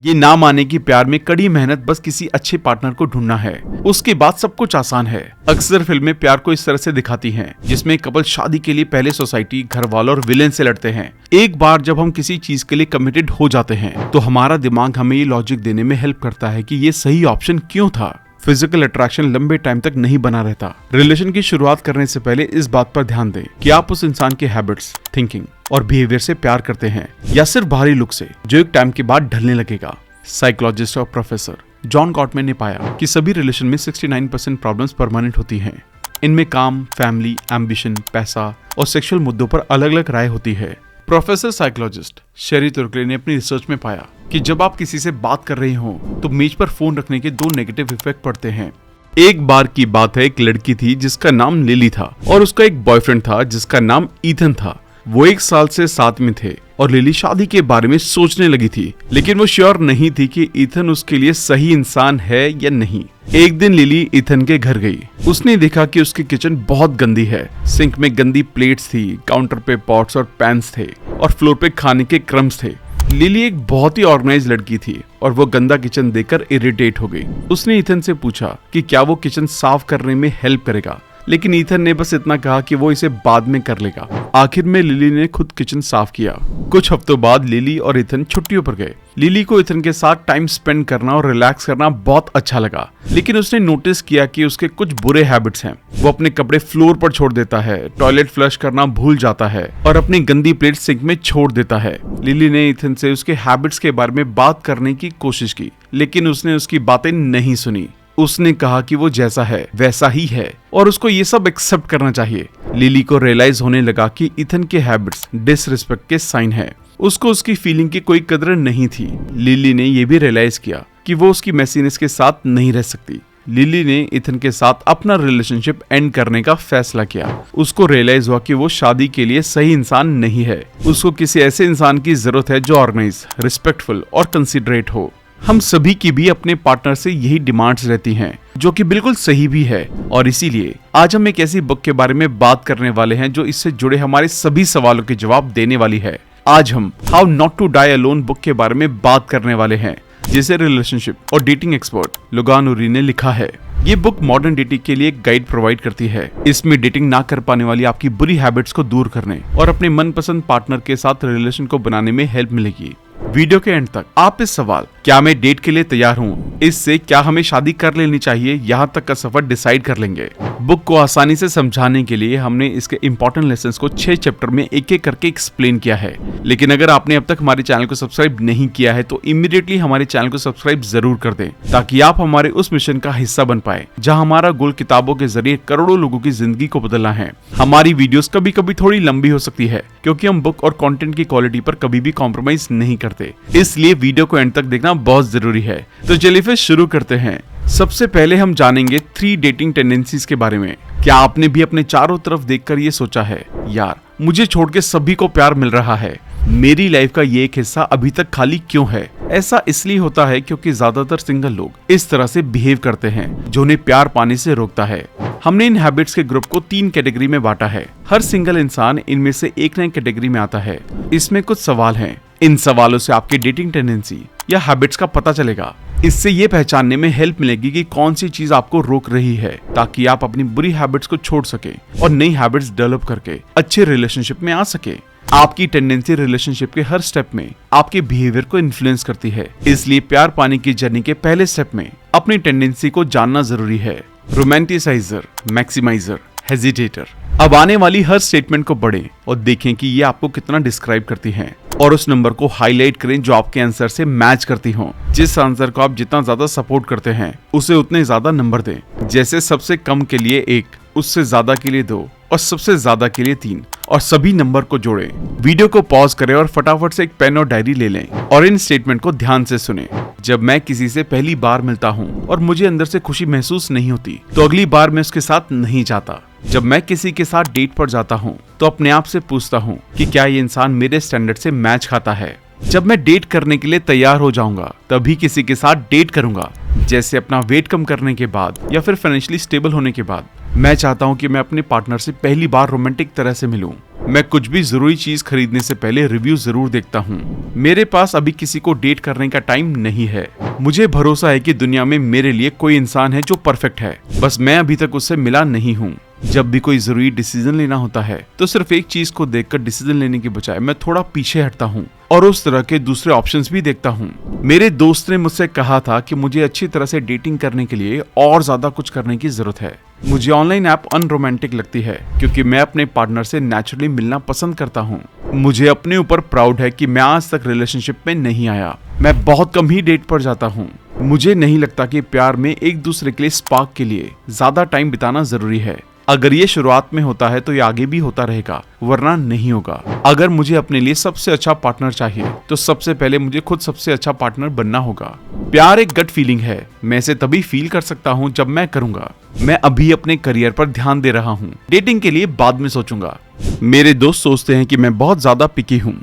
ये ना माने कि प्यार में कड़ी मेहनत बस किसी अच्छे पार्टनर को ढूंढना है, उसके बाद सब कुछ आसान है। अक्सर फिल्में प्यार को इस तरह से दिखाती हैं, जिसमें कपल शादी के लिए पहले सोसाइटी, घर वालों और विलेन से लड़ते हैं। एक बार जब हम किसी चीज के लिए कमिटेड हो जाते हैं, तो हमारा दिमाग हमें ये लॉजिक देने में हेल्प करता है कि ये सही ऑप्शन क्यों था। फिजिकल अट्रैक्शन लंबे टाइम तक नहीं बना रहता। रिलेशन की शुरुआत करने से पहले इस बात पर ध्यान दें कि आप उस इंसान के हैबिट्स, थिंकिंग और बिहेवियर से प्यार करते हैं या सिर्फ बाहरी लुक से, जो एक टाइम के बाद ढलने लगेगा। साइकोलॉजिस्ट और प्रोफेसर जॉन गॉटमैन ने पाया कि सभी रिलेशन में 69% प्रॉब्लम्स परमानेंट होती हैं। इनमें काम, फैमिली, एम्बिशन, पैसा और सेक्सुअल मुद्दों पर अलग अलग राय होती है। प्रोफेसर साइकोलॉजिस्ट शेरी तुर्कले ने अपनी रिसर्च में पाया कि जब आप किसी से बात कर रहे हो तो मेज पर फोन रखने के 2 नेगेटिव इफेक्ट पड़ते हैं। एक बार की बात है, एक लड़की थी जिसका नाम लिली था और उसका एक बॉयफ्रेंड था जिसका नाम ईथन था। वो 1 साल से साथ में थे और लिली शादी के बारे में सोचने लगी थी, लेकिन वो श्योर नहीं थी कि ईथन उसके लिए सही इंसान है या नहीं। एक दिन लिली ईथन के घर गई। उसने देखा कि उसकी किचन बहुत गंदी है। सिंक में गंदी प्लेट्स थी, काउंटर पे पॉट्स और पैन्स थे और फ्लोर पे खाने के क्रम्स थे। लिली एक बहुत ही ऑर्गेनाइज लड़की थी और वो गंदा किचन देखकर इरिटेट हो गई। उसने ईथन से पूछा कि क्या वो किचन साफ करने में हेल्प करेगा, लेकिन ईथन ने बस इतना कहा कि वो इसे बाद में कर लेगा। आखिर में लिली ने खुद किचन साफ किया। कुछ हफ्तों बाद लिली और ईथन छुट्टियों पर गए। लिली को ईथन के साथ टाइम स्पेंड करना और रिलैक्स करना बहुत अच्छा लगा, लेकिन उसने नोटिस किया कि उसके कुछ बुरे हैबिट्स हैं। वो अपने कपड़े फ्लोर पर छोड़ देता है, टॉयलेट फ्लश करना भूल जाता है और अपनी गंदी प्लेट सिंक में छोड़ देता है। लिली ने ईथन से उसके हैबिट्स के बारे में बात करने की कोशिश की, लेकिन उसने उसकी बातें नहीं सुनी। उसने कहा कि वो जैसा है वैसा ही है और उसको ये सब एक्सेप्ट करना चाहिए। लिली को रियलाइज होने लगा कि ईथन के हैबिट्स डिसरिस्पेक्ट के साइन है। उसको उसकी फीलिंग की कोई कदर नहीं थी। लिली ने यह भी रियलाइज किया कि वो उसकी मैसीनेस के साथ नहीं रह सकती। लिली ने ईथन के साथ अपना रिलेशनशिप एंड करने का फैसला किया। उसको रियलाइज हुआ कि वो शादी के लिए सही इंसान नहीं है। उसको किसी ऐसे इंसान की जरूरत है जो ऑर्गेनाइज, रिस्पेक्टफुल और कंसिडरेट हो। हम सभी की भी अपने पार्टनर से यही डिमांड्स रहती हैं, जो कि बिल्कुल सही भी है। और इसीलिए आज हम एक ऐसी बुक के बारे में बात करने वाले हैं जो इससे जुड़े हमारे सभी सवालों के जवाब देने वाली है। आज हम how not to die alone book के बारे में बात करने वाले हैं, जिसे रिलेशनशिप और डेटिंग एक्सपर्ट लोगान उरी ने लिखा है। ये बुक मॉडर्न डेटिंग के लिए एक गाइड प्रोवाइड करती है। इसमें डेटिंग ना कर पाने वाली आपकी बुरी हैबिट्स को दूर करने और अपने मनपसंद पार्टनर के साथ रिलेशन को बनाने में हेल्प मिलेगी। वीडियो के एंड तक आप इस सवाल, क्या मैं डेट के लिए तैयार हूँ, इससे क्या हमें शादी कर लेनी चाहिए, यहाँ तक का सफर डिसाइड कर लेंगे। बुक को आसानी से समझाने के लिए हमने इसके इंपॉर्टेंट लेसन्स को 6 चैप्टर में एक एक करके एक्सप्लेन किया है। लेकिन अगर आपने अब तक हमारे चैनल को सब्सक्राइब नहीं किया है तो इमीडिएटली हमारे चैनल को सब्सक्राइब जरूर कर दें, ताकि आप हमारे उस मिशन का हिस्सा बन पाए जहाँ हमारा गोल किताबों के जरिए करोड़ों लोगों की जिंदगी को बदलना है। हमारी वीडियोस कभी कभी थोड़ी लंबी हो सकती है, क्योंकि हम बुक और कंटेंट की क्वालिटी पर कभी भी कॉम्प्रोमाइज नहीं करते, इसलिए वीडियो को एंड तक देखना बहुत जरूरी है। तो चलिए फिर शुरू करते हैं। सबसे पहले हम जानेंगे 3 डेटिंग टेंडेंसीज के बारे में। क्या आपने भी अपने चारों तरफ देखकर ये सोचा है, यार मुझे छोड़ के सभी को प्यार मिल रहा है, मेरी लाइफ का ये एक हिस्सा अभी तक खाली क्यों है? ऐसा इसलिए होता है क्योंकि ज्यादातर सिंगल लोग इस तरह से बिहेव करते हैं, जो उन्हें प्यार पाने से रोकता है। हमने इन हैबिट्स के ग्रुप को 3 कैटेगरी में बांटा है। हर सिंगल इंसान इनमें से एक नई कैटेगरी में आता है। इसमें कुछ सवाल हैं। इन सवालों से आपकी डेटिंग टेंडेंसी या हैबिट्स का पता चलेगा। इससे ये पहचानने में हेल्प मिलेगी कि कौन सी चीज आपको रोक रही है, ताकि आप अपनी बुरी हैबिट्स को छोड़ सके और नई हैबिट्स डेवलप करके अच्छे रिलेशनशिप में आ सके। आपकी टेंडेंसी रिलेशनशिप के हर स्टेप में आपके बिहेवियर को इन्फ्लुएंस करती है, इसलिए प्यार पाने की जर्नी के पहले स्टेप में अपनी टेंडेंसी को जानना जरूरी है। रोमांटिसाइजर, मैक्सिमाइजर, हेजिटेटर। अब आने वाली हर स्टेटमेंट को पढ़ें और देखें कि ये आपको कितना डिस्क्राइब करती हैं, और उस नंबर को हाईलाइट करें जो आपके आंसर से मैच करती हो। जिस आंसर को आप जितना ज्यादा सपोर्ट करते हैं उसे उतने ज्यादा नंबर दें। जैसे सबसे कम के लिए 1, उससे ज्यादा के लिए 2 और सबसे ज्यादा के लिए 3, और सभी नंबर को जोड़ें। वीडियो को पॉज करें और फटाफट से एक पेन और डायरी ले लें और इन स्टेटमेंट को ध्यान से सुनें। जब मैं किसी से पहली बार मिलता हूँ और मुझे अंदर से खुशी महसूस नहीं होती, तो अगली बार मैं उसके साथ नहीं जाता। जब मैं किसी के साथ डेट पर जाता हूँ तो अपने आप से पूछता हूँ कि क्या ये इंसान मेरे स्टैंडर्ड से मैच खाता है। जब मैं डेट करने के लिए तैयार हो जाऊंगा तभी किसी के साथ डेट करूंगा, जैसे अपना वेट कम करने के बाद या फिर फाइनेंशियली स्टेबल होने के बाद। मैं चाहता हूं कि मैं अपने पार्टनर से पहली बार रोमांटिक तरह से मिलूं। मैं कुछ भी जरूरी चीज खरीदने से पहले रिव्यू जरूर देखता हूँ। मेरे पास अभी किसी को डेट करने का टाइम नहीं है। मुझे भरोसा है कि दुनिया में मेरे लिए कोई इंसान है जो परफेक्ट है, बस मैं अभी तक उससे मिला नहीं हूँ। जब भी कोई जरूरी डिसीजन लेना होता है तो सिर्फ एक चीज को देखकर डिसीजन लेने के बजाय मैं थोड़ा पीछे हटता हूँ और उस तरह के दूसरे ऑप्शंस भी देखता हूँ। मेरे दोस्त ने मुझसे कहा था कि मुझे अच्छी तरह से डेटिंग करने के लिए और ज्यादा कुछ करने की जरूरत है। मुझे ऑनलाइन ऐप अनरोमांटिक लगती है क्योंकि मैं अपने पार्टनर से नेचुरली मिलना पसंद करता हूँ। मुझे अपने ऊपर प्राउड है कि मैं आज तक रिलेशनशिप में नहीं आया। मैं बहुत कम ही डेट पर जाता हूँ। मुझे नहीं लगता कि प्यार में एक दूसरे के लिए स्पार्क के लिए ज्यादा टाइम बिताना जरूरी है। अगर ये शुरुआत में होता है तो ये आगे भी होता रहेगा, वरना नहीं होगा। अगर मुझे अपने लिए सबसे अच्छा पार्टनर चाहिए तो सबसे पहले मुझे खुद सबसे अच्छा पार्टनर बनना होगा। प्यार एक गट फीलिंग है। मैं इसे तभी फील कर सकता हूँ जब मैं करूँगा। मैं अभी अपने करियर पर ध्यान दे रहा हूँ, डेटिंग के लिए बाद में सोचूंगा। मेरे दोस्त सोचते हैं कि मैं बहुत ज्यादा पिकी हूँ।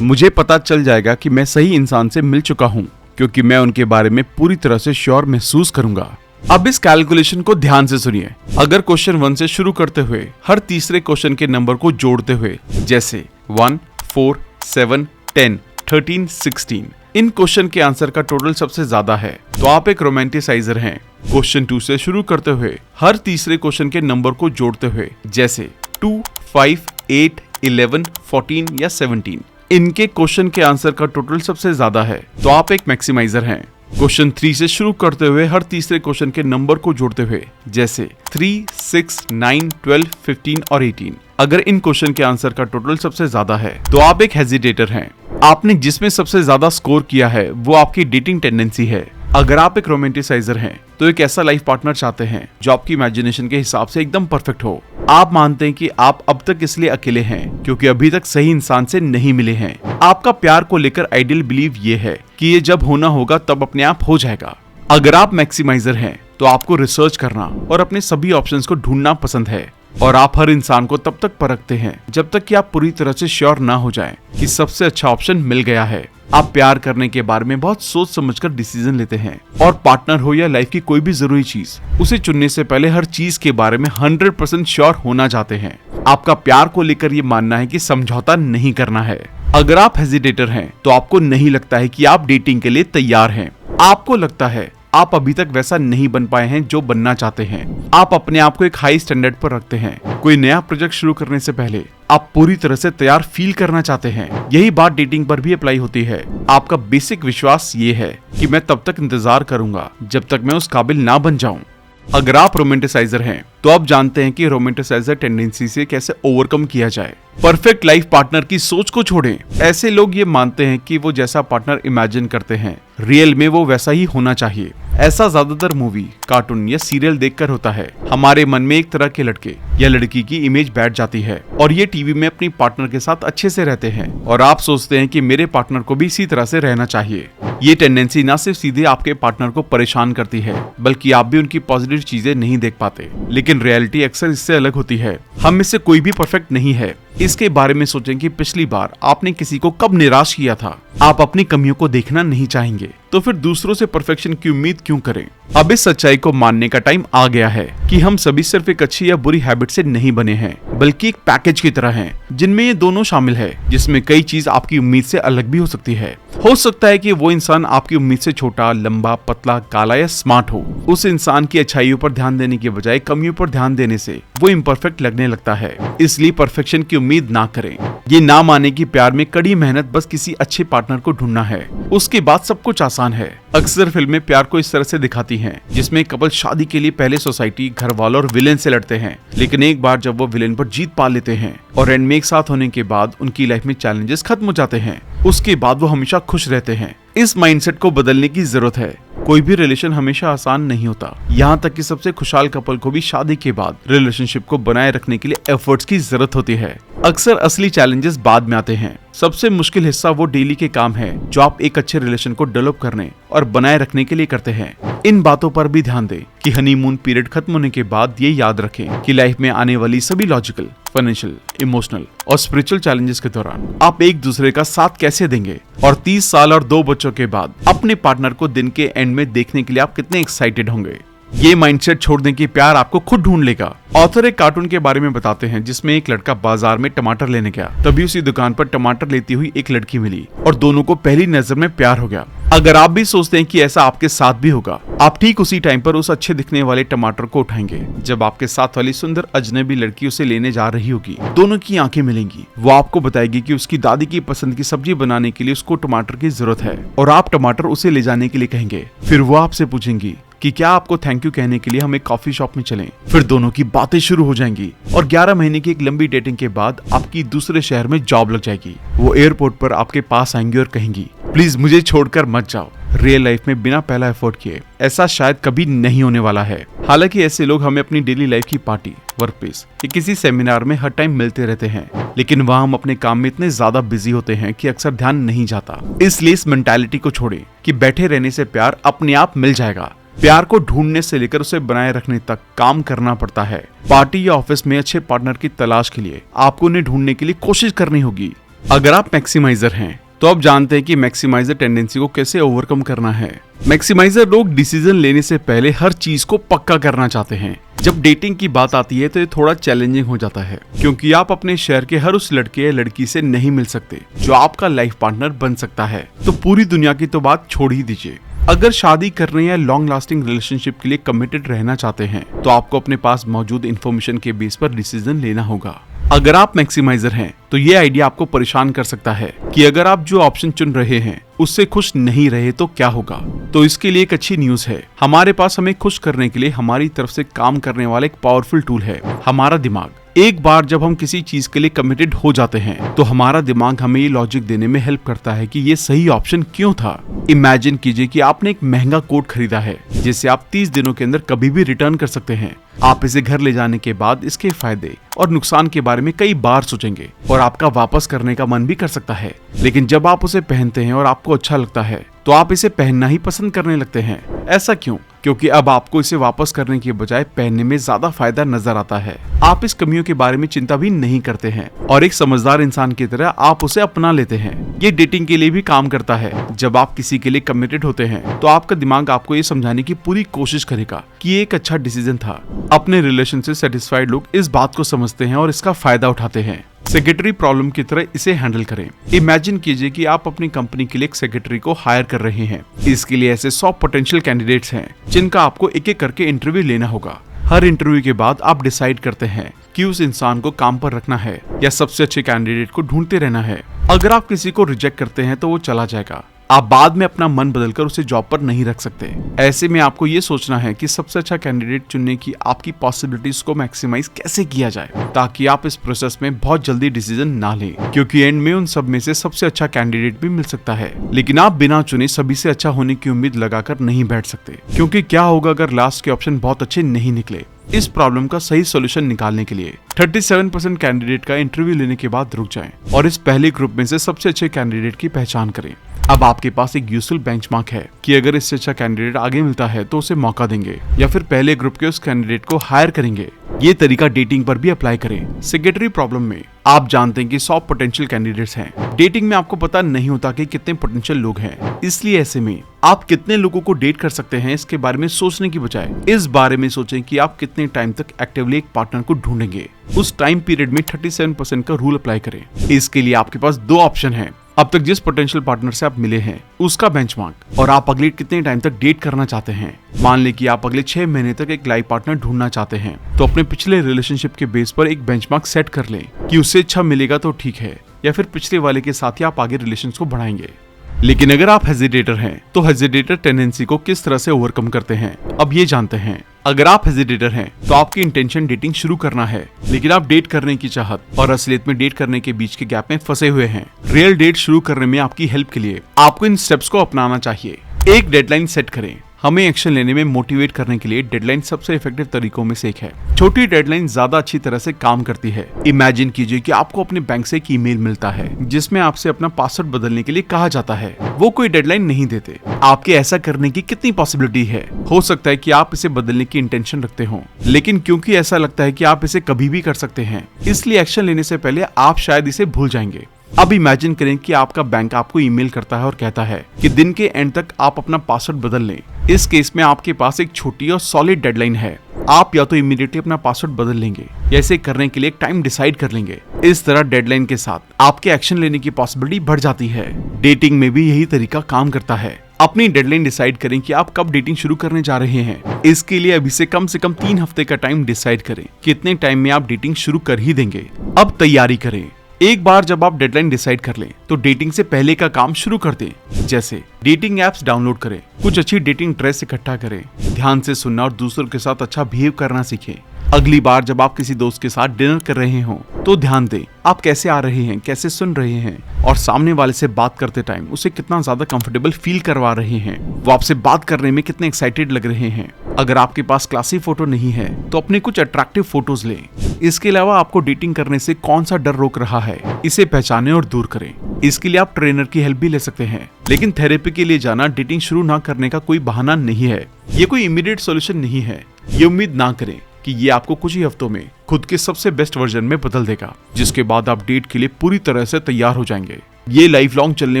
मुझे पता चल जाएगा कि मैं सही इंसान से मिल चुका हूँ क्योंकि मैं उनके बारे में पूरी तरह से श्योर महसूस करूंगा। अब इस कैलकुलेशन को ध्यान से सुनिए। अगर क्वेश्चन 1 से शुरू करते हुए हर तीसरे क्वेश्चन के नंबर को जोड़ते हुए, जैसे 1, 4, 7, 10, 13, 16, इन क्वेश्चन के आंसर का टोटल सबसे ज्यादा है तो आप एक रोमांटिसाइजर हैं। क्वेश्चन 2 से शुरू करते हुए हर तीसरे क्वेश्चन के नंबर को जोड़ते हुए, जैसे 2, 5, 8, 11, 14 या 17, इनके क्वेश्चन के आंसर का टोटल सबसे ज्यादा है तो आप एक मैक्सिमाइजर हैं। क्वेश्चन 3 से शुरू करते हुए हर तीसरे क्वेश्चन के नंबर को जोड़ते हुए, जैसे 3, 6, 9, 12, 15 और 18, अगर इन क्वेश्चन के आंसर का टोटल सबसे ज्यादा है तो आप एक हेजिटेटर हैं। आपने जिसमें सबसे ज्यादा स्कोर किया है वो आपकी डेटिंग टेंडेंसी है। अगर आप एक रोमांटिसाइजर हैं तो एक ऐसा लाइफ पार्टनर चाहते हैं जो आपकी इमेजिनेशन के हिसाब से एकदम परफेक्ट हो। आप मानते हैं कि आप अब तक इसलिए अकेले हैं क्योंकि अभी तक सही इंसान से नहीं मिले हैं। आपका प्यार को लेकर आइडियल बिलीव ये है कि ये जब होना होगा तब अपने आप हो जाएगा। अगर आप मैक्सिमाइजर हैं तो आपको रिसर्च करना और अपने सभी ऑप्शंस को ढूंढना पसंद है और आप हर इंसान को तब तक परखते हैं जब तक कि आप पूरी तरह से श्योर ना हो जाएं कि सबसे अच्छा ऑप्शन मिल गया है। आप प्यार करने के बारे में बहुत सोच समझकर डिसीजन लेते हैं और पार्टनर हो या लाइफ की कोई भी जरूरी चीज, उसे चुनने से पहले हर चीज के बारे में 100% श्योर होना चाहते हैं। आपका प्यार को लेकर ये मानना है कि समझौता नहीं करना है। अगर आप हेजिटेटर हैं तो आपको नहीं लगता है कि आप डेटिंग के लिए तैयार हैं। आपको लगता है आप अभी तक वैसा नहीं बन पाए हैं जो बनना चाहते हैं। आप अपने आप को एक हाई स्टैंडर्ड पर रखते हैं। कोई नया प्रोजेक्ट शुरू करने से पहले आप पूरी तरह से तैयार फील करना चाहते हैं। यही बात डेटिंग पर भी अप्लाई होती है। आपका बेसिक विश्वास ये है कि मैं तब तक इंतजार करूंगा जब तक मैं उस काबिल ना बन जाऊं। अगर आप रोमांटिसाइजर हैं तो आप जानते हैं कि रोमांटिसाइजर टेंडेंसी से कैसे ओवरकम किया जाए। परफेक्ट लाइफ पार्टनर की सोच को छोड़ें। ऐसे लोग ये मानते हैं कि वो जैसा पार्टनर इमेजिन करते हैं रियल में वो वैसा ही होना चाहिए। ऐसा ज्यादातर मूवी, कार्टून या सीरियल देखकर होता है। हमारे मन में एक तरह के लड़के या लड़की की इमेज बैठ जाती है और ये टीवी में अपनी पार्टनर के साथ अच्छे से रहते हैं और आप सोचते हैं कि मेरे पार्टनर को भी इसी तरह से रहना चाहिए। ये टेंडेंसी ना सिर्फ सीधे आपके पार्टनर को परेशान करती है बल्कि आप भी उनकी पॉजिटिव चीजें नहीं देख पाते। लेकिन रियलिटी अक्सर इससे अलग होती है। हम में से कोई भी परफेक्ट नहीं है। इसके बारे में सोचें कि पिछली बार आपने किसी को कब निराश किया था। आप अपनी कमियों को देखना नहीं चाहेंगे तो फिर दूसरों से परफेक्शन की उम्मीद क्यों करें। अब इस सच्चाई को मानने का टाइम आ गया है कि हम सभी सिर्फ एक अच्छी या बुरी हैबिट से नहीं बने हैं बल्कि एक पैकेज की तरह हैं जिनमें ये दोनों शामिल है, जिसमें कई चीज आपकी उम्मीद से अलग भी हो सकती है। हो सकता है कि वो इंसान आपकी उम्मीद से छोटा, लंबा, पतला, काला या स्मार्ट हो। उस इंसान की अच्छाइयों पर ध्यान देने के बजाय कमियों पर ध्यान देने से वो इम्परफेक्ट लगने लगता है। इसलिए परफेक्शन की उम्मीद ना करें। ये ना माने कि प्यार में कड़ी मेहनत बस किसी अच्छे पार्टनर को ढूंढना है, उसके बाद सब कुछ आसान है। अक्सर फिल्में प्यार को इस तरह से दिखाती हैं जिसमें कपल शादी के लिए पहले सोसाइटी, घर वालों और विलेन से लड़ते हैं, लेकिन एक बार जब वो विलेन पर जीत पा लेते हैं और एंड में एक साथ होने के बाद उनकी लाइफ में चैलेंजेस खत्म हो जाते हैं, उसके बाद वो हमेशा खुश रहते हैं। इस माइंडसेट को बदलने की जरूरत है। कोई भी रिलेशन हमेशा आसान नहीं होता। यहाँ तक कि सबसे खुशहाल कपल को भी शादी के बाद रिलेशनशिप को बनाए रखने के लिए एफर्ट्स की जरूरत होती है। अक्सर असली चैलेंजेस बाद में आते हैं। सबसे मुश्किल हिस्सा वो डेली के काम है जो आप एक अच्छे रिलेशन को डेवलप करने और बनाए रखने के लिए करते हैं। इन बातों पर भी ध्यान दें कि हनीमून पीरियड खत्म होने के बाद ये याद रखें कि लाइफ में आने वाली सभी लॉजिकल, फाइनेंशियल, इमोशनल और स्पिरिचुअल चैलेंजेस के दौरान आप एक दूसरे का साथ कैसे देंगे और 30 साल और 2 बच्चों के बाद अपने पार्टनर को दिन के एंड में देखने के लिए आप कितने एक्साइटेड होंगे। ये माइंडसेट छोड़ दें कि प्यार आपको खुद ढूंढ लेगा। ऑथर एक कार्टून के बारे में बताते हैं जिसमें एक लड़का बाजार में टमाटर लेने गया, तभी उसी दुकान पर टमाटर लेती हुई एक लड़की मिली और दोनों को पहली नजर में प्यार हो गया। अगर आप भी सोचते हैं कि ऐसा आपके साथ भी होगा, आप ठीक उसी टाइम पर उस अच्छे दिखने वाले टमाटर को उठाएंगे जब आपके साथ वाली सुंदर अजनबी लड़की उसे लेने जा रही होगी। दोनों की आंखें मिलेंगी, वो आपको बताएगी कि उसकी दादी की पसंद की सब्जी बनाने के लिए उसको टमाटर की जरूरत है और आप टमाटर उसे ले जाने के लिए कहेंगे। फिर वो आपसे पूछेंगी कि क्या आपको थैंक यू कहने के लिए हम एक कॉफी शॉप में चलें। फिर दोनों की बातें शुरू हो जाएंगी और 11 महीने की एक लंबी डेटिंग के बाद आपकी दूसरे शहर में जॉब लग जाएगी। वो एयरपोर्ट पर आपके पास आएंगी और कहेंगी, प्लीज मुझे छोड़कर मत जाओ। रियल लाइफ में बिना पहला एफर्ट किए ऐसा शायद कभी नहीं होने वाला है। हालांकि ऐसे लोग हमें अपनी डेली लाइफ की पार्टी, वर्क प्लेस या किसी सेमिनार में हर टाइम मिलते रहते हैं, लेकिन वहाँ हम अपने काम में इतने ज्यादा बिजी होते हैं कि अक्सर ध्यान नहीं जाता। इसलिए इस मेंटालिटी को छोड़ें कि बैठे रहने से प्यार अपने आप मिल जाएगा। प्यार को ढूंढने से लेकर उसे बनाए रखने तक काम करना पड़ता है। पार्टी या ऑफिस में अच्छे पार्टनर की तलाश के लिए आपको उन्हें ढूंढने के लिए कोशिश करनी होगी। अगर आप मैक्सिमाइजर हैं तो आप जानते हैं कि मैक्सिमाइजर टेंडेंसी को कैसे ओवरकम करना है। मैक्सिमाइजर लोग डिसीजन लेने से पहले हर चीज को पक्का करना चाहते हैं। जब डेटिंग की बात आती है तो ये थोड़ा चैलेंजिंग हो जाता है, क्योंकि आप अपने शहर के हर उस लड़के या लड़की से नहीं मिल सकते जो आपका लाइफ पार्टनर बन सकता है। तो पूरी दुनिया की तो बात छोड़ ही दीजिए, अगर शादी करने या लॉन्ग लास्टिंग रिलेशनशिप के लिए कमिटेड रहना चाहते हैं तो आपको अपने पास मौजूद इन्फॉर्मेशन के बेस पर डिसीजन लेना होगा। अगर आप मैक्सिमाइजर हैं तो ये आइडिया आपको परेशान कर सकता है कि अगर आप जो ऑप्शन चुन रहे हैं उससे खुश नहीं रहे तो क्या होगा। तो इसके लिए एक अच्छी न्यूज है, हमारे पास हमें खुश करने के लिए हमारी तरफ से काम करने वाला एक पावरफुल टूल है, हमारा दिमाग। एक बार जब हम किसी चीज के लिए कमिटेड हो जाते हैं तो हमारा दिमाग हमें ये लॉजिक देने में हेल्प करता है कि ये सही ऑप्शन क्यों था। इमेजिन कीजिए कि आपने एक महंगा कोट खरीदा है जिसे आप 30 दिनों के अंदर कभी भी रिटर्न कर सकते हैं। आप इसे घर ले जाने के बाद इसके फायदे और नुकसान के बारे में कई बार सोचेंगे और आपका वापस करने का मन भी कर सकता है, लेकिन जब आप उसे पहनते हैं और आपको अच्छा लगता है तो आप इसे पहनना ही पसंद करने लगते हैं। ऐसा क्यों? क्योंकि अब आपको इसे वापस करने के बजाय पहनने में ज्यादा फायदा नजर आता है। आप इस कमियों के बारे में चिंता भी नहीं करते हैं और एक समझदार इंसान की तरह आप उसे अपना लेते हैं। ये डेटिंग के लिए भी काम करता है। जब आप किसी के लिए कमिटेड होते हैं तो आपका दिमाग आपको ये समझाने की पूरी कोशिश करेगा कि ये एक अच्छा डिसीजन था। अपने रिलेशन से सेटिस्फाइड लोग इस बात को समझते हैं और इसका फायदा उठाते हैं। सेक्रेटरी प्रॉब्लम की तरह इसे हैंडल करें। इमेजिन कीजिए कि आप अपनी कंपनी के लिए एक सेक्रेटरी को हायर कर रहे हैं। इसके लिए ऐसे 100 पोटेंशियल कैंडिडेट्स हैं जिनका आपको एक एक करके इंटरव्यू लेना होगा। हर इंटरव्यू के बाद आप डिसाइड करते हैं कि उस इंसान को काम पर रखना है या सबसे अच्छे कैंडिडेट को ढूंढते रहना है। अगर आप किसी को रिजेक्ट करते हैं तो वो चला जाएगा, आप बाद में अपना मन बदलकर उसे जॉब पर नहीं रख सकते। ऐसे में आपको ये सोचना है कि सबसे अच्छा कैंडिडेट चुनने की आपकी पॉसिबिलिटीज को मैक्सिमाइज कैसे किया जाए ताकि आप इस प्रोसेस में बहुत जल्दी डिसीजन ना लें, क्योंकि एंड में उन सब में से सबसे अच्छा कैंडिडेट भी मिल सकता है। लेकिन आप बिना चुने सभी से अच्छा होने की उम्मीद लगाकर नहीं बैठ सकते, क्योंकि क्या होगा अगर लास्ट के ऑप्शन बहुत अच्छे नहीं निकले। इस प्रॉब्लम का सही सॉल्यूशन निकालने के लिए 37% कैंडिडेट का इंटरव्यू लेने के बाद रुक जाएं और इस पहले ग्रुप में से सबसे अच्छे कैंडिडेट की पहचान करें। अब आपके पास एक यूजफुल बेंचमार्क है कि अगर इससे अच्छा कैंडिडेट आगे मिलता है तो उसे मौका देंगे या फिर पहले ग्रुप के उस कैंडिडेट को हायर करेंगे। ये तरीका डेटिंग पर भी अप्लाई करें। सेक्रेटरी प्रॉब्लम में आप जानते हैं कि 100 पोटेंशियल कैंडिडेट्स हैं। डेटिंग में आपको पता नहीं होता कि कितने पोटेंशियल लोग हैं, इसलिए ऐसे में आप कितने लोगों को डेट कर सकते हैं इसके बारे में सोचने की बजाय इस बारे में सोचें कि आप कितने टाइम तक एक्टिवली एक पार्टनर को ढूंढेंगे। उस टाइम पीरियड में 37% का रूल अप्लाई करें। इसके लिए आपके पास 2 ऑप्शन हैं, अब तक जिस पोटेंशियल पार्टनर से आप मिले हैं उसका बेंचमार्क और आप अगले कितने टाइम तक डेट करना चाहते हैं। मान लें कि आप अगले 6 महीने तक एक लाइफ पार्टनर ढूंढना चाहते हैं तो अपने पिछले रिलेशनशिप के बेस पर एक बेंचमार्क सेट कर लें कि उससे अच्छा मिलेगा तो ठीक है, या फिर पिछले वाले के साथ ही आप आगे रिलेशन को बढ़ाएंगे। लेकिन अगर आप हेजिटेटर हैं तो हेजिटेटर टेंडेंसी को किस तरह से ओवरकम करते हैं अब ये जानते हैं। अगर आप हेजिटेटर हैं तो आपकी इंटेंशन डेटिंग शुरू करना है, लेकिन आप डेट करने की चाहत और असलियत में डेट करने के बीच के गैप में फंसे हुए हैं। रियल डेट शुरू करने में आपकी हेल्प के लिए आपको इन स्टेप्स को अपनाना चाहिए। एक डेडलाइन सेट करें। हमें एक्शन लेने में मोटिवेट करने के लिए डेडलाइन सबसे इफेक्टिव तरीकों में से एक है। छोटी डेडलाइन ज्यादा अच्छी तरह से काम करती है। इमेजिन कीजिए कि आपको अपने बैंक से एक ईमेल मिलता है जिसमें आपसे अपना पासवर्ड बदलने के लिए कहा जाता है। वो कोई डेडलाइन नहीं देते। आपके ऐसा करने की कितनी पॉसिबिलिटी है? हो सकता है कि आप इसे बदलने की इंटेंशन रखते हो, लेकिन क्योंकि ऐसा लगता है कि आप इसे कभी भी कर सकते हैं, इसलिए एक्शन लेने से पहले आप शायद इसे भूल जाएंगे। अब इमेजिन करें कि आपका बैंक आपको ईमेल करता है और कहता है कि दिन के एंड तक आप अपना पासवर्ड बदल लें। इस केस में आपके पास एक छोटी और सॉलिड डेडलाइन है। आप या तो इमीडिएटली अपना पासवर्ड बदल लेंगे या इसे करने के लिए एक टाइम डिसाइड कर लेंगे। इस तरह डेडलाइन के साथ आपके एक्शन लेने की पॉसिबिलिटी बढ़ जाती है। डेटिंग में भी यही तरीका काम करता है। अपनी डेडलाइन डिसाइड करें कि आप कब डेटिंग शुरू करने जा रहे हैं। इसके लिए अभी से कम 3 हफ्ते का टाइम डिसाइड करें कि इतने टाइम में आप डेटिंग शुरू कर ही देंगे। अब तैयारी करें। एक बार जब आप डेडलाइन डिसाइड कर लें तो डेटिंग से पहले का काम शुरू कर दें। जैसे डेटिंग एप्स डाउनलोड करें, कुछ अच्छी डेटिंग ड्रेस इकट्ठा करें, ध्यान से सुनना और दूसरों के साथ अच्छा बिहेव करना सीखें। अगली बार जब आप किसी दोस्त के साथ डिनर कर रहे हो तो ध्यान दें आप कैसे आ रहे हैं, कैसे सुन रहे हैं और सामने वाले से बात करते टाइम उसे कितना ज्यादा कंफर्टेबल फील करवा रहे हैं, वो आपसे बात करने में कितने एक्साइटेड लग रहे हैं। अगर आपके पास क्लासी फोटो नहीं है तो अपने कुछ अट्रैक्टिव फोटोज लें। इसके अलावा आपको डेटिंग करने से कौन सा डर रोक रहा है, इसे पहचानें और दूर करें। इसके लिए आप ट्रेनर की हेल्प भी ले सकते हैं, लेकिन थेरेपी के लिए जाना डेटिंग शुरू ना करने का कोई बहाना नहीं है। ये कोई इमीडिएट सॉल्यूशन नहीं है। ये उम्मीद ना करें कि ये आपको कुछ ही हफ्तों में खुद के सबसे बेस्ट वर्जन में बदल देगा, जिसके बाद आप डेट के लिए पूरी तरह से तैयार हो जाएंगे। ये लाइफ लॉन्ग चलने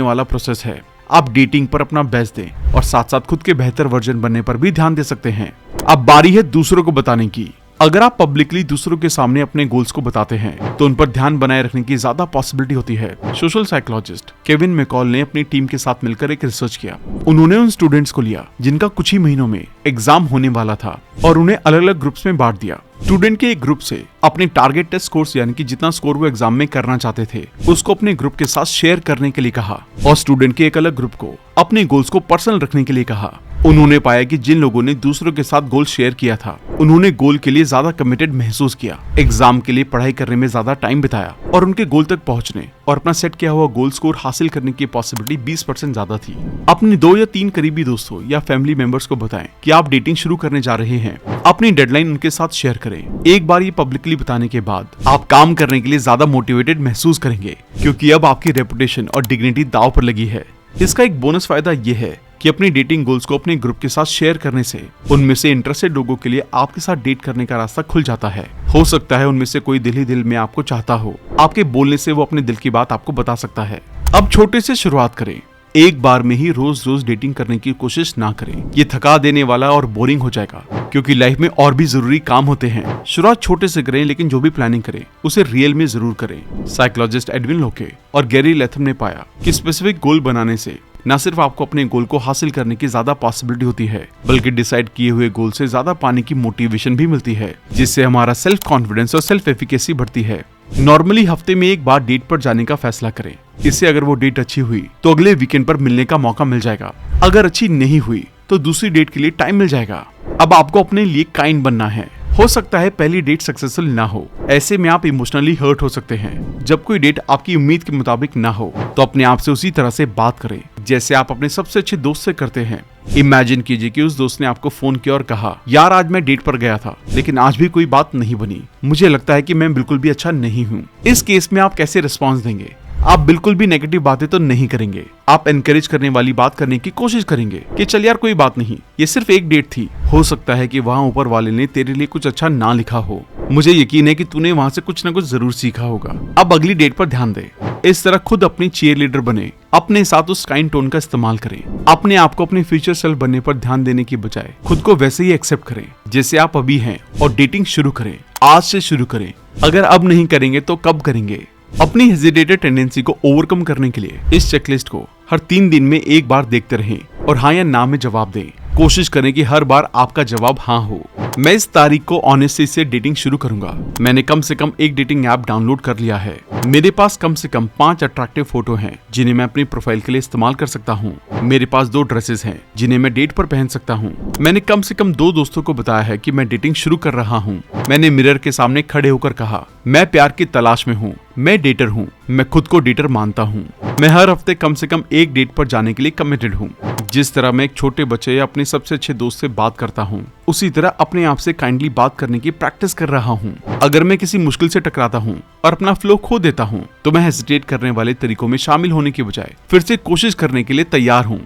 वाला प्रोसेस है। आप डेटिंग पर अपना बेस्ट दें और साथ साथ खुद के बेहतर वर्जन बनने पर भी ध्यान दे सकते हैं। अब बारी है दूसरों को बताने की। अगर आप पब्लिकली दूसरों के सामने अपने गोल्स को बताते हैं तो उन पर ध्यान बनाए रखने की ज्यादा पॉसिबिलिटी होती है। सोशल साइकोलॉजिस्ट केविन मैकॉल ने अपनी टीम के साथ मिलकर एक रिसर्च किया। उन्होंने उन स्टूडेंट्स को लिया जिनका कुछ ही महीनों में एग्जाम होने वाला था और उन्हें अलग अलग ग्रुप्स में बांट दिया। स्टूडेंट के एक ग्रुप से अपने टारगेट टेस्ट स्कोर्स यानी कि जितना स्कोर वो एग्जाम में करना चाहते थे उसको अपने ग्रुप के साथ शेयर करने के लिए कहा और स्टूडेंट के एक अलग ग्रुप को अपने गोल्स को पर्सनल रखने के लिए कहा। उन्होंने पाया कि जिन लोगों ने दूसरों के साथ गोल शेयर किया था उन्होंने गोल के लिए ज्यादा कमिटेड महसूस किया, एग्जाम के लिए पढ़ाई करने में ज्यादा टाइम बिताया और उनके गोल तक पहुंचने और अपना सेट किया हुआ गोल स्कोर हासिल करने की पॉसिबिलिटी 20% ज्यादा थी। अपने 2 या 3 करीबी दोस्तों या फैमिली मेंबर्स को बताएं कि आप डेटिंग शुरू करने जा रहे हैं। अपनी डेडलाइन उनके साथ शेयर करें। एक बार ये पब्लिकली बताने के बाद आप काम करने के लिए ज्यादा मोटिवेटेड महसूस करेंगे, क्योंकि अब आपकी रेपुटेशन और डिग्निटी दांव पर लगी है। इसका एक बोनस फायदा ये है कि अपनी डेटिंग गोल्स को अपने ग्रुप के साथ शेयर करने से उनमें से इंटरेस्टेड लोगों के लिए आपके साथ डेट करने का रास्ता खुल जाता है। हो सकता है उनमें से कोई दिल ही दिल में आपको चाहता हो। आपके बोलने से वो अपने दिल की बात आपको बता सकता है। अब छोटे से शुरुआत करें। एक बार में ही रोज रोज डेटिंग करने की कोशिश ना करें। ये थका देने वाला और बोरिंग हो जाएगा, क्योंकि लाइफ में और भी जरूरी काम होते हैं। शुरुआत छोटे से करें, लेकिन जो भी प्लानिंग करें उसे रियल में जरूर करें। साइकोलॉजिस्ट एडविन लोके और गैरी लेथम ने पाया कि स्पेसिफिक गोल बनाने से न सिर्फ आपको अपने गोल को हासिल करने की ज्यादा पॉसिबिलिटी होती है, बल्कि डिसाइड किए हुए गोल से ज्यादा पाने की मोटिवेशन भी मिलती है, जिससे हमारा सेल्फ कॉन्फिडेंस और सेल्फ एफिकेसी बढ़ती है। नॉर्मली हफ्ते में एक बार डेट पर जाने का फैसला करें। इससे अगर वो डेट अच्छी हुई तो अगले वीकेंड पर मिलने का मौका मिल जाएगा। अगर अच्छी नहीं हुई तो दूसरी डेट के लिए टाइम मिल जाएगा। अब आपको अपने लिए काइंड बनना है। हो सकता है पहली डेट सक्सेसफुल ना हो, ऐसे में आप इमोशनली हर्ट हो सकते हैं। जब कोई डेट आपकी उम्मीद के मुताबिक ना हो तो अपने आप से उसी तरह से बात करें जैसे आप अपने सबसे अच्छे दोस्त से करते हैं। इमेजिन कीजिए कि उस दोस्त ने आपको फोन किया और कहा, यार आज मैं डेट पर गया था लेकिन आज भी कोई बात नहीं बनी, मुझे लगता है कि मैं बिल्कुल भी अच्छा नहीं हूँ। इस केस में आप कैसे रिस्पॉन्स देंगे? आप बिल्कुल भी नेगेटिव बातें तो नहीं करेंगे। आप एनकरेज करने वाली बात करने की कोशिश करेंगे कि चल यार कोई बात नहीं, ये सिर्फ एक डेट थी, हो सकता है कि वहाँ ऊपर वाले ने तेरे लिए कुछ अच्छा ना लिखा हो, मुझे यकीन है कि तूने वहाँ से कुछ न कुछ जरूर सीखा होगा, अब अगली डेट पर ध्यान दे। इस तरह खुद अपनी चीयर लीडर बने, अपने साथ उस काइंड टोन का इस्तेमाल करें। अपने आप को अपने फ्यूचर सेल्फ बनने पर ध्यान देने की बजाय खुद को वैसे ही एक्सेप्ट करें जैसे आप अभी हैं और डेटिंग शुरू करें। आज से शुरू करें। अगर अब नहीं करेंगे तो कब करेंगे? अपनी हेजिटेटेड टेंडेंसी को ओवरकम करने के लिए इस चेकलिस्ट को हर 3 दिन में एक बार देखते रहें और हाँ या ना में जवाब दें। कोशिश करें कि हर बार आपका जवाब हाँ हो। मैं इस तारीख को ऑनेस्टी से डेटिंग शुरू करूंगा। मैंने कम से कम एक डेटिंग ऐप डाउनलोड कर लिया है। मेरे पास कम से कम 5 अट्रैक्टिव फोटो हैं जिन्हें मैं अपनी प्रोफाइल के लिए इस्तेमाल कर सकता हूँ। मेरे पास 2 ड्रेसेस हैं जिन्हें मैं डेट पर पहन सकता हूँ। मैंने कम से कम 2 दोस्तों को बताया है कि मैं डेटिंग शुरू कर रहा हूँ। मैंने मिरर के सामने खड़े होकर कहा, मैं प्यार की तलाश में हूँ, मैं डेटर हूँ, मैं खुद को डेटर मानता हूँ। मैं हर हफ्ते कम से कम एक डेट पर जाने के लिए कमिटेड हूँ। जिस तरह मैं एक छोटे बच्चे या अपने सबसे अच्छे दोस्त से बात करता हूँ, उसी तरह अपने आप से काइंडली बात करने की प्रैक्टिस कर रहा हूँ। अगर मैं किसी मुश्किल से टकराता हूँ और अपना फ्लो खो देता हूँ तो मैं हेजिटेट करने वाले तरीकों में शामिल होने के बजाय फिर से कोशिश करने के लिए तैयार हूँ।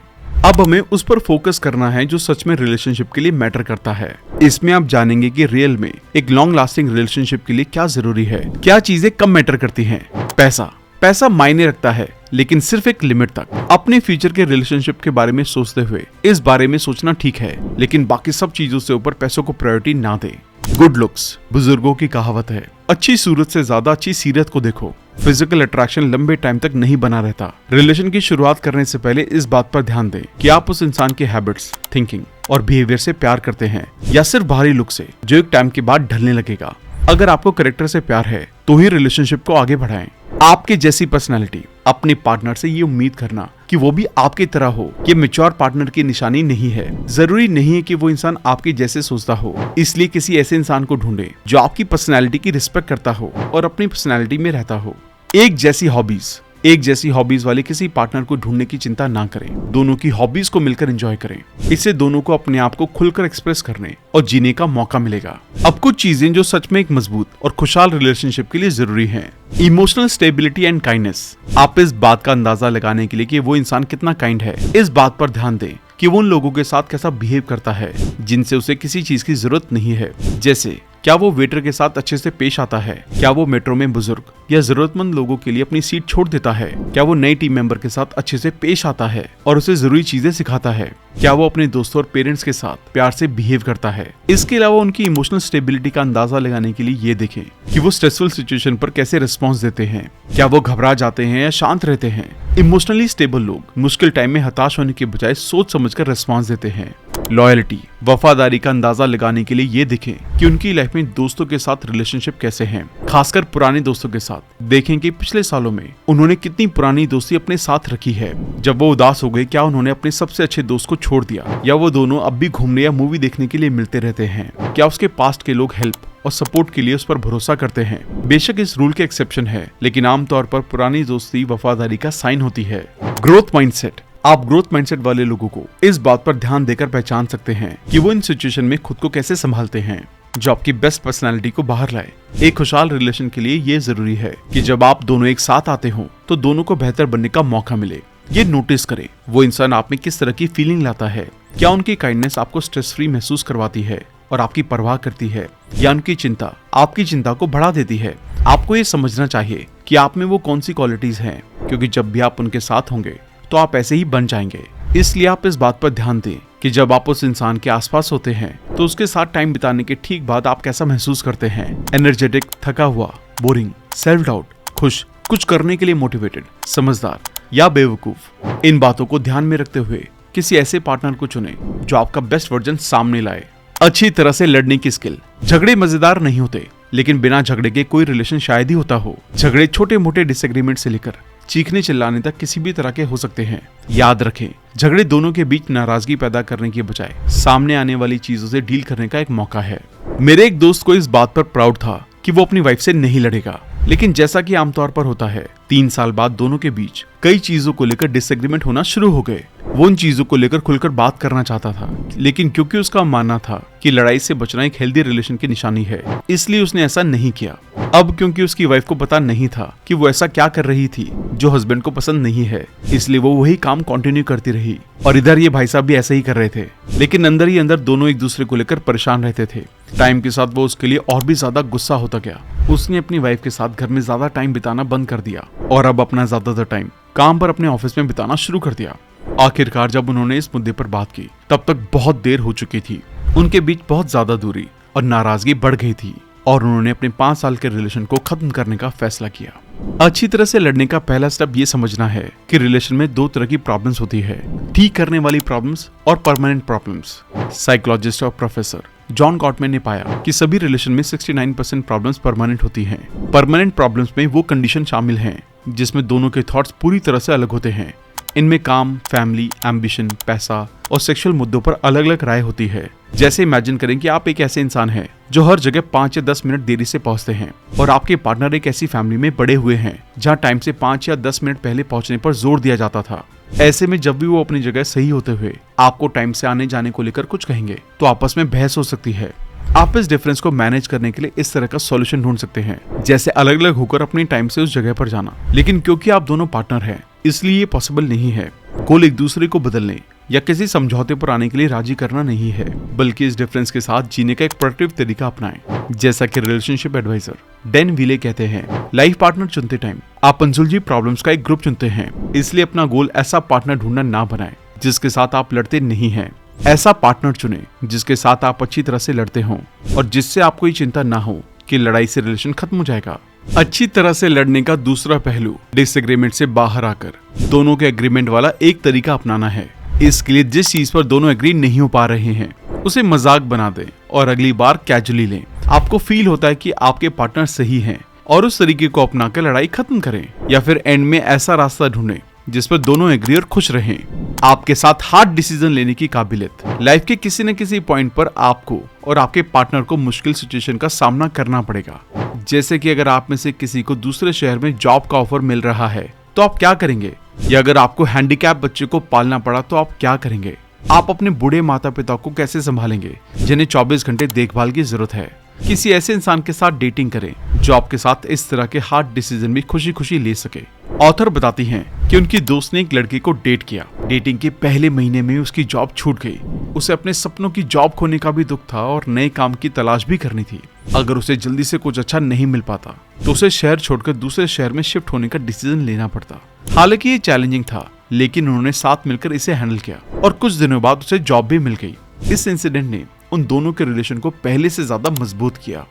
अब हमें उस पर फोकस करना है जो सच में रिलेशनशिप के लिए मैटर करता है। इसमें आप जानेंगे कि रियल में एक लॉन्ग लास्टिंग रिलेशनशिप के लिए क्या जरूरी है, क्या चीजें कम मैटर करती हैं। पैसा, पैसा मायने रखता है, लेकिन सिर्फ एक लिमिट तक। अपने फ्यूचर के रिलेशनशिप के बारे में सोचते हुए इस बारे में सोचना ठीक है, लेकिन बाकी सब चीजों से ऊपर पैसों को प्रायोरिटी ना दे। गुड लुक्स, बुजुर्गों की कहावत है, अच्छी सूरत से ज्यादा अच्छी सीरत को देखो। फिजिकल अट्रैक्शन लंबे टाइम तक नहीं बना रहता। रिलेशन की शुरुआत करने से पहले इस बात पर ध्यान दें कि आप उस इंसान के हैबिट्स, थिंकिंग और बिहेवियर से प्यार करते हैं या सिर्फ बाहरी लुक से, जो एक टाइम के बाद ढलने लगेगा। अगर आपको कैरेक्टर से प्यार है तो ही रिलेशनशिप को आगे बढ़ाएं। आपके जैसी पर्सनालिटी, अपने पार्टनर से ये उम्मीद करना कि वो भी आपकी तरह हो, ये मैच्योर पार्टनर की निशानी नहीं है। जरूरी नहीं है कि वो इंसान आपके जैसे सोचता हो, इसलिए किसी ऐसे इंसान को ढूंढें जो आपकी पर्सनालिटी की रिस्पेक्ट करता हो और अपनी पर्सनालिटी में रहता हो। एक जैसी हॉबीज वाले किसी पार्टनर को ढूंढने की चिंता ना करें। दोनों की हॉबीज को मिलकर एंजॉय करें। इससे दोनों को अपने आप को खुलकर एक्सप्रेस करने और जीने का मौका मिलेगा। अब कुछ चीजें जो सच में एक मजबूत और खुशहाल रिलेशनशिप के लिए जरूरी हैं। Emotional stability and kindness. आप इस बात का अंदाजा लगाने के लिए कि वो इंसान कितना काइंड है, इस बात पर ध्यान दें कि वो उन लोगों के साथ कैसा बिहेव करता है जिनसे उसे किसी चीज की जरूरत नहीं है। जैसे क्या वो वेटर के साथ अच्छे से पेश आता है, क्या वो मेट्रो में बुजुर्ग या जरूरतमंद लोगों के लिए अपनी सीट छोड़ देता है, क्या वो नए टीम मेंबर के साथ अच्छे से पेश आता है और उसे जरूरी चीजें सिखाता है, क्या वो अपने दोस्तों और पेरेंट्स के साथ प्यार से बिहेव करता है। इसके अलावा उनकी इमोशनल स्टेबिलिटी का अंदाजा लगाने के लिए ये देखें कि वो स्ट्रेसफुल सिचुएशन पर कैसे रिस्पॉन्स देते हैं, क्या वो घबरा जाते हैं या शांत रहते हैं। इमोशनली स्टेबल लोग मुश्किल टाइम में हताश होने के बजाय सोच समझकर रिस्पॉन्स देते हैं। लॉयल्टी, वफादारी का अंदाजा लगाने के लिए ये देखें कि उनकी लाइफ में दोस्तों के साथ रिलेशनशिप कैसे हैं, खासकर पुराने दोस्तों के साथ। देखें कि पिछले सालों में उन्होंने कितनी पुरानी दोस्ती अपने साथ रखी है। जब वो उदास हो गए, क्या उन्होंने अपने सबसे अच्छे दोस्त को छोड़ दिया, या वो दोनों अब भी घूमने या मूवी देखने के लिए मिलते रहते हैं। क्या उसके पास्ट के लोग हेल्प और सपोर्ट के लिए उस पर भरोसा करते हैं। बेशक इस रूल के एक्सेप्शन है, लेकिन आमतौर पर पुरानी दोस्ती वफादारी का साइन होती है। Growth mindset. आप ग्रोथ माइंडसेट वाले लोगों को इस बात पर ध्यान देकर पहचान सकते हैं कि वो इन सिचुएशन में खुद को कैसे संभालते हैं, जो आपकी बेस्ट पर्सनालिटी को बाहर लाए। एक खुशहाल रिलेशन के लिए ये जरूरी है कि जब आप दोनों एक साथ आते हो तो दोनों को बेहतर बनने का मौका मिले। ये नोटिस करें वो इंसान आप में किस तरह की फीलिंग लाता है। क्या उनकी काइंडनेस आपको स्ट्रेस फ्री महसूस करवाती है और आपकी परवाह करती है, या उनकी चिंता आपकी चिंता को बढ़ा देती है। आपको ये समझना चाहिए कि आप में वो कौन सी क्वालिटीज हैं, क्योंकि जब भी आप उनके साथ होंगे तो आप ऐसे ही बन जाएंगे। इसलिए आप इस बात पर ध्यान दें कि जब आप उस इंसान के आसपास होते हैं तो उसके साथ टाइम बिताने के ठीक बाद आप कैसा महसूस करते हैं। एनर्जेटिक, थका हुआ, बोरिंग, सेल्फ डाउट, खुश, कुछ करने के लिए मोटिवेटेड, समझदार या बेवकूफ। इन बातों को ध्यान में रखते हुए किसी ऐसे पार्टनर को चुनें जो आपका बेस्ट वर्जन सामने लाए। अच्छी तरह से लड़ने की स्किल। झगड़े मजेदार नहीं होते, लेकिन बिना झगड़े के कोई रिलेशन शायद ही होता हो। झगड़े छोटे मोटे डिसएग्रीमेंट से लेकर चीखने चिल्लाने तक किसी भी तरह के हो सकते हैं। याद रखें, झगड़े दोनों के बीच नाराजगी पैदा करने के बजाय सामने आने वाली चीजों से डील करने का एक मौका है। मेरे एक दोस्त को इस बात पर प्राउड था कि वो अपनी वाइफ से नहीं लड़ेगा, लेकिन जैसा कि आमतौर पर होता है, 3 साल बाद दोनों के बीच कई चीजों को लेकर डिसएग्रीमेंट होना शुरू हो गए। वो उन चीजों को लेकर खुलकर बात करना चाहता था, लेकिन क्योंकि उसका मानना था कि लड़ाई से बचना एक हेल्दी रिलेशन की निशानी है, इसलिए उसने ऐसा नहीं किया। अब क्योंकि उसकी वाइफ को पता नहीं था कि वो ऐसा क्या कर रही थी जो हस्बैंड को पसंद नहीं है, इसलिए वो वही काम कंटिन्यू करती रही। और इधर ये भाई साहब भी ऐसे ही कर रहे थे, लेकिन अंदर ही अंदर दोनों एक दूसरे को लेकर परेशान रहते थे। टाइम के साथ वो उसके लिए और भी ज्यादा गुस्सा होता गया। उसने अपनी वाइफ के साथ घर में ज्यादा टाइम बिताना बंद कर दिया और अब अपना ज्यादातर टाइम काम पर अपने ऑफिस में बिताना शुरू कर दिया। आखिरकार जब उन्होंने इस मुद्दे पर बात की, तब तक बहुत देर हो चुकी थी। उनके बीच बहुत ज्यादा दूरी और नाराजगी बढ़ गई थी और उन्होंने अपने 5 साल के रिलेशन को खत्म करने का फैसला किया। अच्छी तरह से लड़ने का पहला स्टेप ये समझना है कि रिलेशन में 2 तरह की प्रॉब्लम्स होती है, ठीक करने वाली प्रॉब्लम्स और परमानेंट प्रॉब्लम्स। साइकोलॉजिस्ट और प्रोफेसर जॉन गॉटमैन ने पाया कि सभी रिलेशन में 69% प्रॉब्लम्स परमानेंट होती हैं। परमानेंट प्रॉब्लम्स में वो कंडीशन शामिल हैं जिसमें दोनों के थॉट्स पूरी तरह से अलग होते हैं। इनमें काम, फैमिली, एम्बिशन, पैसा और सेक्सुअल मुद्दों पर अलग अलग राय होती है। जैसे इमेजिन करें कि आप एक ऐसे इंसान हैं जो हर जगह 5 या 10 मिनट देरी से पहुंचते हैं, और आपके पार्टनर एक ऐसी फैमिली में बड़े हुए हैं जहां टाइम से 5 या 10 मिनट पहले पहुंचने पर जोर दिया जाता था। ऐसे में जब भी वो अपनी जगह सही होते हुए आपको टाइम से आने जाने को लेकर कुछ कहेंगे तो आपस में बहस हो सकती है। आप इस डिफरेंस को मैनेज करने के लिए इस तरह का सॉल्यूशन ढूंढ सकते हैं, जैसे अलग अलग होकर अपनी टाइम से उस जगह पर जाना। लेकिन क्योंकि आप दोनों पार्टनर हैं, इसलिए ये पॉसिबल नहीं है। गोल एक दूसरे को बदलने या किसी समझौते पर आने के लिए राजी करना नहीं है, बल्कि इस डिफरेंस के साथ जीने का एक प्रोडक्टिव तरीका अपनाएं। जैसा कि रिलेशनशिप एडवाइजर डैन विले कहते हैं, लाइफ पार्टनर चुनते टाइम आप अनसुलझी प्रॉब्लम्स का एक ग्रुप चुनते हैं, इसलिए अपना गोल ऐसा पार्टनर ढूंढना ना बनाएं जिसके साथ आप लड़ते नहीं हैं। ऐसा पार्टनर चुने जिसके साथ आप अच्छी तरह से लड़ते हों और जिससे आपको ये चिंता ना हो कि लड़ाई से रिलेशन खत्म हो जाएगा। अच्छी तरह से लड़ने का दूसरा पहलू डिसएग्रीमेंट से बाहर आकर दोनों के एग्रीमेंट वाला एक तरीका अपनाना है। इसके लिए जिस चीज पर दोनों एग्री नहीं हो पा रहे हैं उसे मजाक बना दें और अगली बार कैजुअली लें। आपको फील होता है कि आपके पार्टनर सही हैं और उस तरीके को अपनाकर लड़ाई खत्म करें, या फिर एंड में ऐसा रास्ता ढूंढें जिस पर दोनों एग्री और खुश रहें। आपके साथ हार्ड डिसीजन लेने की काबिलियत। लाइफ के किसी न किसी पॉइंट पर आपको और आपके पार्टनर को मुश्किल सिचुएशन का सामना करना पड़ेगा। जैसे कि अगर आप में से किसी को दूसरे शहर में जॉब का ऑफर मिल रहा है तो आप क्या करेंगे, या अगर आपको हैंडीकैप बच्चे को पालना पड़ा तो आप क्या करेंगे। आप अपने बूढ़े माता पिता को कैसे संभालेंगे जिन्हें 24 घंटे देखभाल की जरूरत है। किसी ऐसे इंसान के साथ डेटिंग करें जो आपके साथ इस तरह के हार्ड डिसीजन भी खुशी खुशी ले सके। ऑथर बताती हैं कि उनकी दोस्त ने एक लड़के को डेट किया। डेटिंग के पहले महीने में उसकी जॉब छूट गई। उसे अपने सपनों की जॉब खोने का भी दुख था और नए काम की तलाश भी करनी थी। अगर उसे जल्दी से कुछ अच्छा नहीं मिल पाता तो उसे शहर छोड़कर दूसरे शहर में शिफ्ट होने का डिसीजन लेना पड़ता। हालांकि ये चैलेंजिंग था, लेकिन उन्होंने साथ मिलकर इसे हैंडल किया और कुछ दिनों बाद उसे जॉब भी मिल गई। इस इंसिडेंट ने उन दोनों के रिलेशन को पहले से ज्यादा मजबूत किया।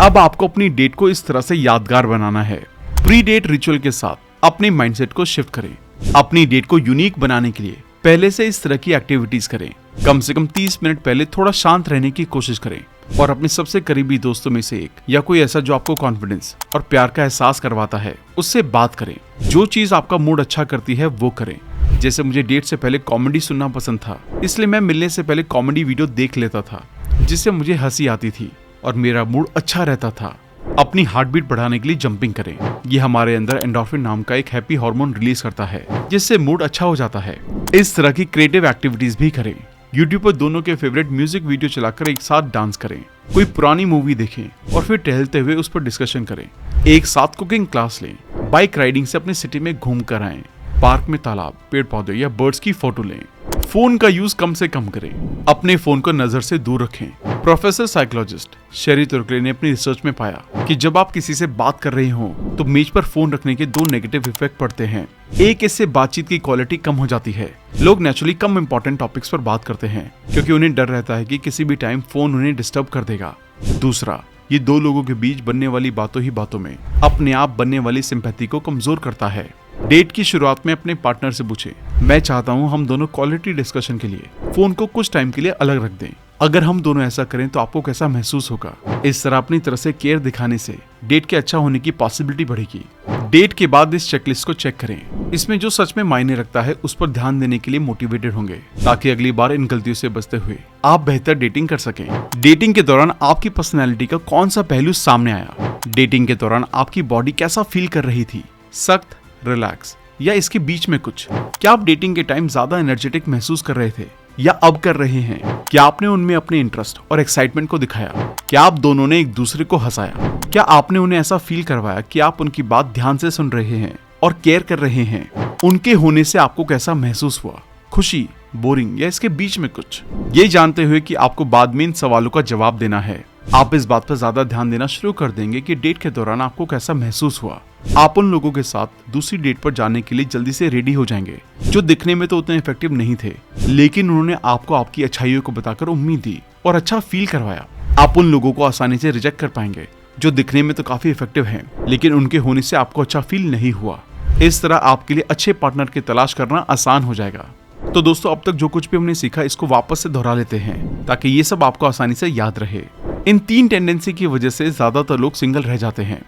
अब आपको अपनी डेट को इस तरह से यादगार बनाना है। प्री डेट रिचुअल के साथ अपने माइंडसेट को शिफ्ट करें। अपनी डेट को यूनिक बनाने के लिए पहले से इस तरह की एक्टिविटीज करें। कम से कम 30 मिनट पहले थोड़ा शांत रहने की कोशिश करें और अपने सबसे करीबी दोस्तों में से एक या कोई ऐसा जो आपको कॉन्फिडेंस और प्यार का एहसास करवाता है उससे बात करें। जो चीज आपका मूड अच्छा करती है वो करें। जैसे मुझे डेट से पहले कॉमेडी सुनना पसंद था, इसलिए मैं मिलने से पहले कॉमेडी वीडियो देख लेता था जिससे मुझे हंसी आती थी और मेरा मूड अच्छा रहता था। अपनी हार्ट बीट बढ़ाने के लिए जंपिंग करें। ये हमारे अंदर एंडोर्फिन नाम का एक हैप्पी हार्मोन रिलीज करता है जिससे मूड अच्छा हो जाता है। इस तरह की क्रिएटिव एक्टिविटीज भी करें। यूट्यूब पर दोनों के फेवरेट म्यूजिक वीडियो चलाकर एक साथ डांस करें। कोई पुरानी मूवी देखें और फिर टहलते हुए उस पर डिस्कशन करें। एक साथ कुकिंग क्लास लें। बाइक राइडिंग से अपनी सिटी में घूम कर आएं। पार्क में तालाब, पेड़ पौधे या बर्ड्स की फोटो लें। फोन का यूज कम से कम करें। अपने फोन को नजर से दूर रखें। प्रोफेसर साइकोलॉजिस्ट शेरी तुर्कले ने अपनी रिसर्च में पाया कि जब आप किसी से बात कर रहे हो तो मेज पर फोन रखने के 2 नेगेटिव इफेक्ट पड़ते हैं। एक, इससे बातचीत की क्वालिटी कम हो जाती है। लोग नेचुरली कम इंपॉर्टेंट टॉपिक्स पर बात करते हैं क्योंकि उन्हें डर रहता है कि किसी भी टाइम फोन उन्हें डिस्टर्ब कर देगा। दूसरा, ये 2 लोगों के बीच बनने वाली बातों ही बातों में अपने आप बनने वाली सिंपैथी को कमजोर करता है। डेट की शुरुआत में अपने पार्टनर से पूछें, मैं चाहता हूँ हम दोनों क्वालिटी डिस्कशन के लिए फोन को कुछ टाइम के लिए अलग रख दें। अगर हम दोनों ऐसा करें तो आपको कैसा महसूस होगा। इस तरह अपनी तरफ से केयर दिखाने से डेट के अच्छा होने की पॉसिबिलिटी बढ़ेगी। डेट के बाद इस चेकलिस्ट को चेक करें। इसमें जो सच में मायने रखता है उस पर ध्यान देने के लिए मोटिवेटेड होंगे ताकि अगली बार इन गलतियों से बचते हुए आप बेहतर डेटिंग कर सकें। डेटिंग के दौरान आपकी पर्सनैलिटी का कौन सा पहलू सामने आया। डेटिंग के दौरान आपकी बॉडी कैसा फील कर रही थी, सख्त, रिलैक्स या इसके बीच में कुछ। क्या आप डेटिंग के टाइम ज्यादा एनर्जेटिक महसूस कर रहे थे या अब कर रहे हैं। क्या आपने उनमें अपने इंटरेस्ट और एक्साइटमेंट को दिखाया। क्या आप दोनों ने एक दूसरे को हंसाया। क्या आपने उन्हें ऐसा फील करवाया कि आप उनकी बात ध्यान से सुन रहे हैं और केयर कर रहे हैं। उनके होने से आपको कैसा महसूस हुआ, खुशी, बोरिंग या इसके बीच में कुछ। ये जानते हुए कि आपको बाद में इन सवालों का जवाब देना है, आप इस बात पर ज्यादा ध्यान देना शुरू कर देंगे कि डेट के दौरान आपको कैसा महसूस हुआ। आप उन लोगों के साथ दूसरी डेट पर जाने के लिए जल्दी से रेडी हो जाएंगे जो दिखने में तो उतने इफेक्टिव नहीं थे, लेकिन उन्होंने आपको आपकी अच्छाइयों को बताकर उम्मीद दी और अच्छा फील करवाया। आप उन लोगों को आसानी से रिजेक्ट कर पाएंगे जो दिखने में तो काफी इफेक्टिव हैं, लेकिन उनके होने से आपको अच्छा फील नहीं हुआ। इस तरह आपके लिए अच्छे पार्टनर की तलाश करना आसान हो जाएगा। तो दोस्तों, अब तक जो कुछ भी हमने सीखा इसको वापस से दोहरा लेते हैं ताकि ये सब आपको आसानी से याद रहे। इन 3 टेंडेंसी की वजह से ज्यादातर लोग सिंगल रह जाते हैं: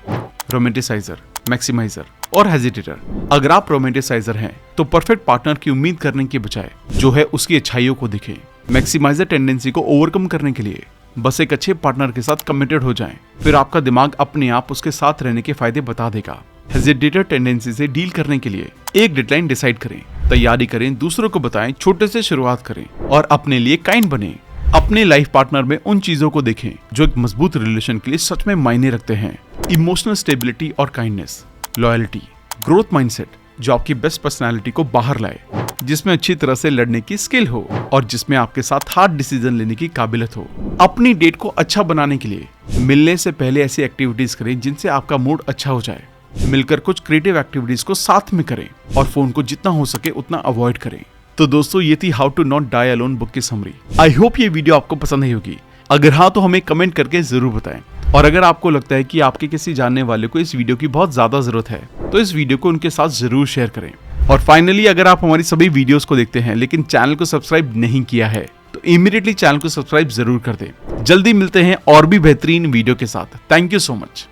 रोमांटिसाइजर, मैक्सिमाइजर और हेजिटेटर। अगर आप रोमांटिसाइजर हैं तो परफेक्ट पार्टनर की उम्मीद करने के बजाय जो है उसकी अच्छाइयों को दिखें। मैक्सिमाइजर टेंडेंसी को ओवरकम करने के लिए बस एक अच्छे पार्टनर के साथ कमिटेड हो जाएं, फिर आपका दिमाग अपने आप उसके साथ रहने के फायदे बता देगा। हेजिटेटर टेंडेंसी से डील करने के लिए एक डेडलाइन डिसाइड करें, तैयारी करें, दूसरों को बताएं, छोटे से शुरुआत करें और अपने लिए काइंड बने। अपने लाइफ पार्टनर में उन चीजों को देखें जो एक मजबूत रिलेशन के लिए सच में मायने रखते हैं: इमोशनल स्टेबिलिटी और काइंडनेस, लॉयल्टी, ग्रोथ माइंडसेट जो आपकी बेस्ट पर्सनालिटी को बाहर लाए, जिसमें अच्छी तरह से लड़ने की स्किल हो और जिसमें आपके साथ हार्ड डिसीजन लेने की काबिलियत हो। अपनी डेट को अच्छा बनाने के लिए मिलने से पहले ऐसी एक्टिविटीज करें जिनसे आपका मूड अच्छा हो जाए। मिलकर कुछ क्रिएटिव एक्टिविटीज को साथ में करें और फोन को जितना हो सके उतना अवॉइड करें। तो दोस्तों, ये थी how to not die alone book की समरी। आई होप ये वीडियो आपको पसंद आई होगी। अगर हाँ तो हमें कमेंट करके जरूर बताएं। और अगर आपको लगता है कि आपके किसी जानने वाले को इस वीडियो की बहुत ज्यादा जरूरत है तो इस वीडियो को उनके साथ जरूर शेयर करें। और फाइनली, अगर आप हमारी सभी वीडियोस को देखते हैं लेकिन चैनल को सब्सक्राइब नहीं किया है तो इमीडिएटली चैनल को सब्सक्राइब जरूर कर दें। जल्दी मिलते हैं और भी बेहतरीन वीडियो के साथ। Thank you so much.